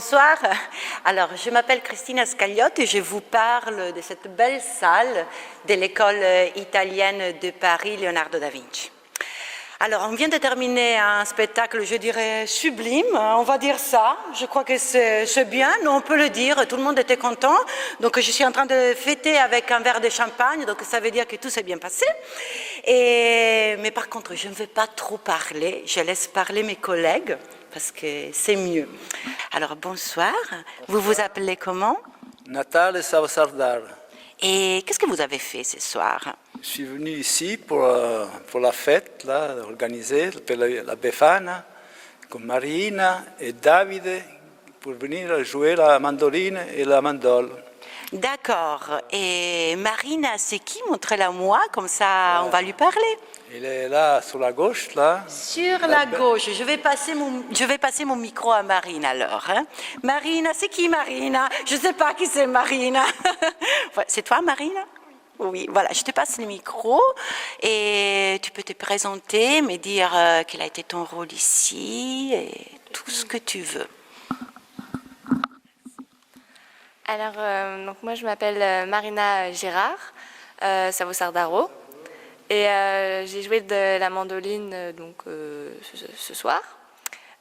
Bonsoir, alors je m'appelle Cristina Scagliotti et je vous parle de cette belle salle de l'école italienne de Paris, Leonardo da Vinci. Alors on vient de terminer un spectacle, je dirais, sublime, on va dire ça, je crois que c'est bien, on peut le dire, tout le monde était content, donc je suis en train de fêter avec un verre de champagne, donc ça veut dire que tout s'est bien passé. Mais par contre, je ne vais pas trop parler, je laisse parler mes collègues, parce que c'est mieux. Alors bonsoir, vous vous appelez comment? Natale Savasardar. Et qu'est-ce que vous avez fait ce soir? Je suis venu ici pour la fête là, organisée per la Befana, con Marina et Davide, pour venir jouer la mandoline et la mandole. D'accord. Et Marina, c'est qui? Montrez-la moi, comme ça on va lui parler. Elle est là, sur la gauche, là. Sur la gauche. Je vais passer mon micro à Marina alors. Hein. Marina, c'est qui Marina? Je ne sais pas qui c'est Marina. C'est toi Marina? Oui, voilà, je te passe le micro et tu peux te présenter, me dire quel a été ton rôle ici et tout ce que tu veux. Alors, donc moi je m'appelle Marina Gérard Savosardaro et j'ai joué de la mandoline ce soir.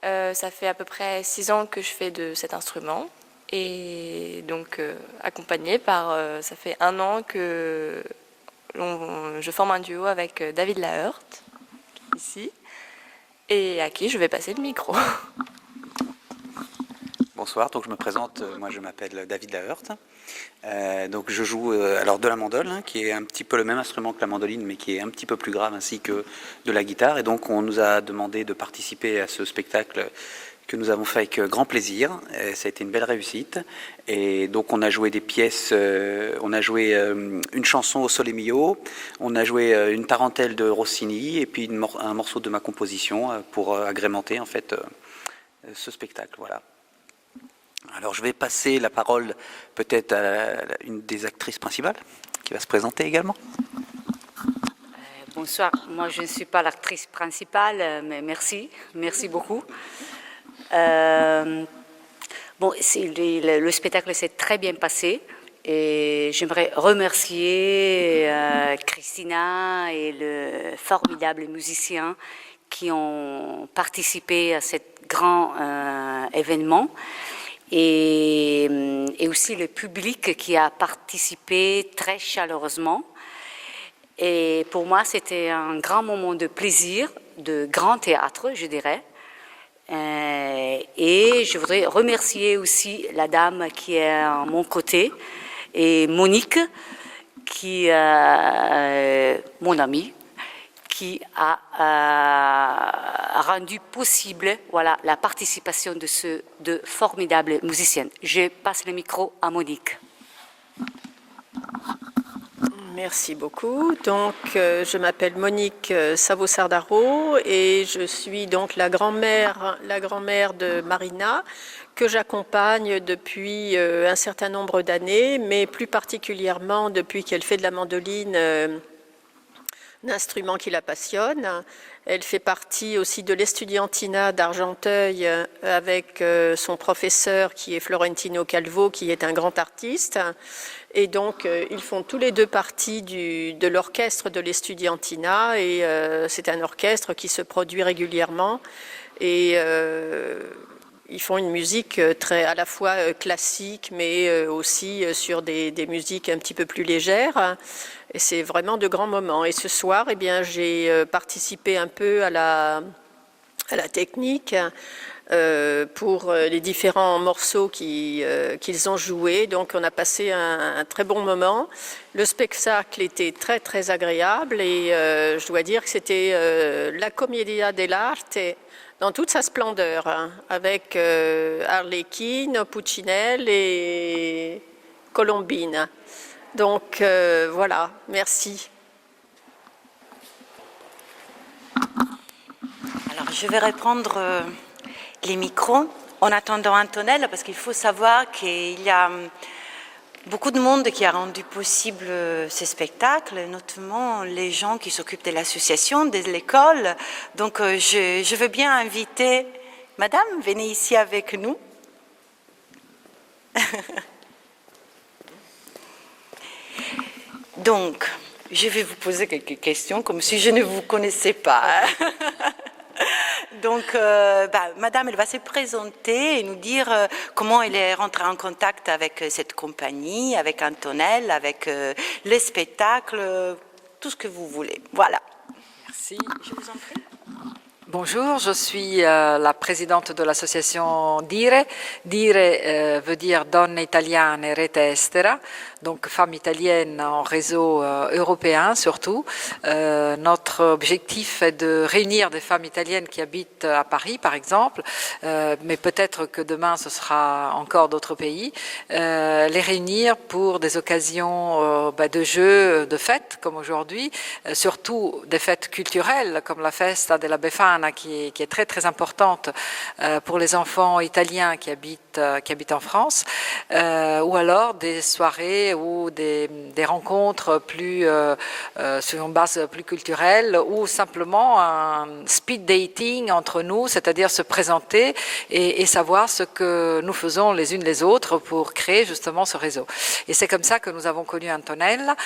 Ça fait à peu près 6 ans que je fais de cet instrument et donc accompagnée par, ça fait 1 an que je forme un duo avec David Laheurte, ici, et à qui je vais passer le micro. Bonsoir, donc je me présente, moi je m'appelle David Laheurte, donc je joue alors de la mandole, hein, qui est un petit peu le même instrument que la mandoline, mais qui est un petit peu plus grave, ainsi que de la guitare, et donc on nous a demandé de participer à ce spectacle que nous avons fait avec grand plaisir, et ça a été une belle réussite, et donc on a joué des pièces, on a joué une chanson au Sole Mio, on a joué une tarentelle de Rossini, et puis un morceau de ma composition pour agrémenter en fait ce spectacle, voilà. Alors je vais passer la parole peut-être à une des actrices principales qui va se présenter également. Bonsoir, moi je ne suis pas l'actrice principale, mais merci beaucoup. Bon, le spectacle s'est très bien passé et j'aimerais remercier Cristina et le formidable musicien qui ont participé à cet grand événement. Et aussi le public qui a participé très chaleureusement. Et pour moi, c'était un grand moment de plaisir, de grand théâtre, je dirais. Et je voudrais remercier aussi la dame qui est à mon côté, et Monique, qui est mon amie, qui a rendu possible la participation de ces deux formidables musiciennes. Je passe le micro à Monique. Merci beaucoup. Donc, je m'appelle Monique Savosardaro et je suis donc la grand-mère de Marina, que j'accompagne depuis un certain nombre d'années, mais plus particulièrement depuis qu'elle fait de la mandoline, un instrument qui la passionne. Elle fait partie aussi de l'Estudiantina d'Argenteuil avec son professeur qui est Florentino Calvo, qui est un grand artiste. Et donc, ils font tous les deux partie de l'orchestre de l'Estudiantina et c'est un orchestre qui se produit régulièrement et ils font une musique à la fois classique mais aussi sur des musiques un petit peu plus légères. Et c'est vraiment de grands moments. Et ce soir, eh bien, j'ai participé un peu à la technique pour les différents morceaux qu'ils ont joués. Donc, on a passé un très bon moment. Le spectacle était très, très agréable et je dois dire que c'était la Commedia dell'arte dans toute sa splendeur, hein, avec Arlecchino, Puccinelli et Colombine. Donc voilà, merci. Alors je vais reprendre les micros en attendant Antonella parce qu'il faut savoir qu'il y a beaucoup de monde qui a rendu possible ces spectacles, notamment les gens qui s'occupent de l'association, de l'école. Donc je veux bien inviter Madame, venez ici avec nous. Donc, je vais vous poser quelques questions comme si je ne vous connaissais pas. Donc, Madame, elle va se présenter et nous dire comment elle est rentrée en contact avec cette compagnie, avec Antonella, avec les spectacles, tout ce que vous voulez. Voilà. Merci. Je vous en prie. Bonjour, je suis la présidente de l'association Dire. Dire veut dire Donne Italiane Rete Estera, donc femmes italiennes en réseau européen surtout. Notre objectif est de réunir des femmes italiennes qui habitent à Paris par exemple, mais peut-être que demain ce sera encore d'autres pays, les réunir pour des occasions de jeux, de fêtes comme aujourd'hui, surtout des fêtes culturelles comme la Festa della Befana qui est très très importante pour les enfants italiens qui habitent en France, ou alors des soirées ou des rencontres plus sur une base plus culturelle, ou simplement un speed dating entre nous, c'est-à-dire se présenter et savoir ce que nous faisons les unes les autres pour créer justement ce réseau. Et c'est comme ça que nous avons connu Antonella,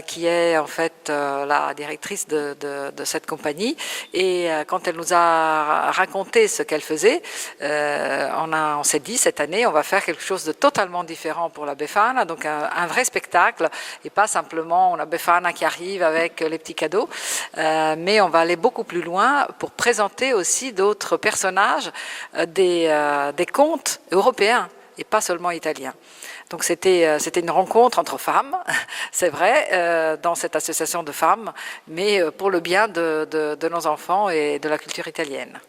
qui est en fait la directrice de cette compagnie, et quand elle nous a raconté ce qu'elle faisait, on s'est dit cette année on va faire quelque chose de totalement différent pour la Befana, donc un vrai spectacle et pas simplement una Befana qui arrive avec les petits cadeaux, mais on va aller beaucoup plus loin pour présenter aussi d'autres personnages des contes européens et pas seulement italiens. Donc c'était une rencontre entre femmes, c'est vrai, dans cette association de femmes, mais pour le bien de nos enfants et de la culture italienne.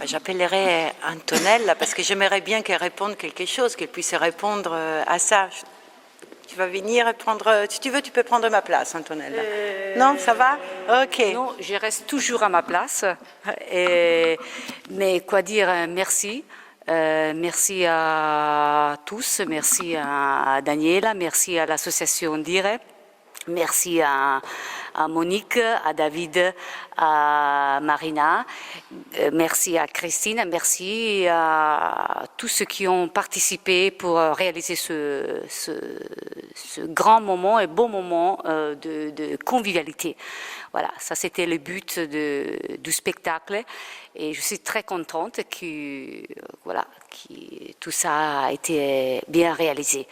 J'appellerai Antonella parce que j'aimerais bien qu'elle réponde quelque chose, qu'elle puisse répondre à ça. Tu vas venir prendre, si tu veux, tu peux prendre ma place, Antonella. Non, ça va? Ok. Non, je reste toujours à ma place. Mais quoi dire, merci. Merci à tous, merci à Daniela, merci à l'association Dire, merci à Monique, à David, à Marina, merci à Christine, merci à tous ceux qui ont participé pour réaliser ce grand moment et beau moment de convivialité. Voilà, ça c'était le but du spectacle et je suis très contente que tout ça a été bien réalisé.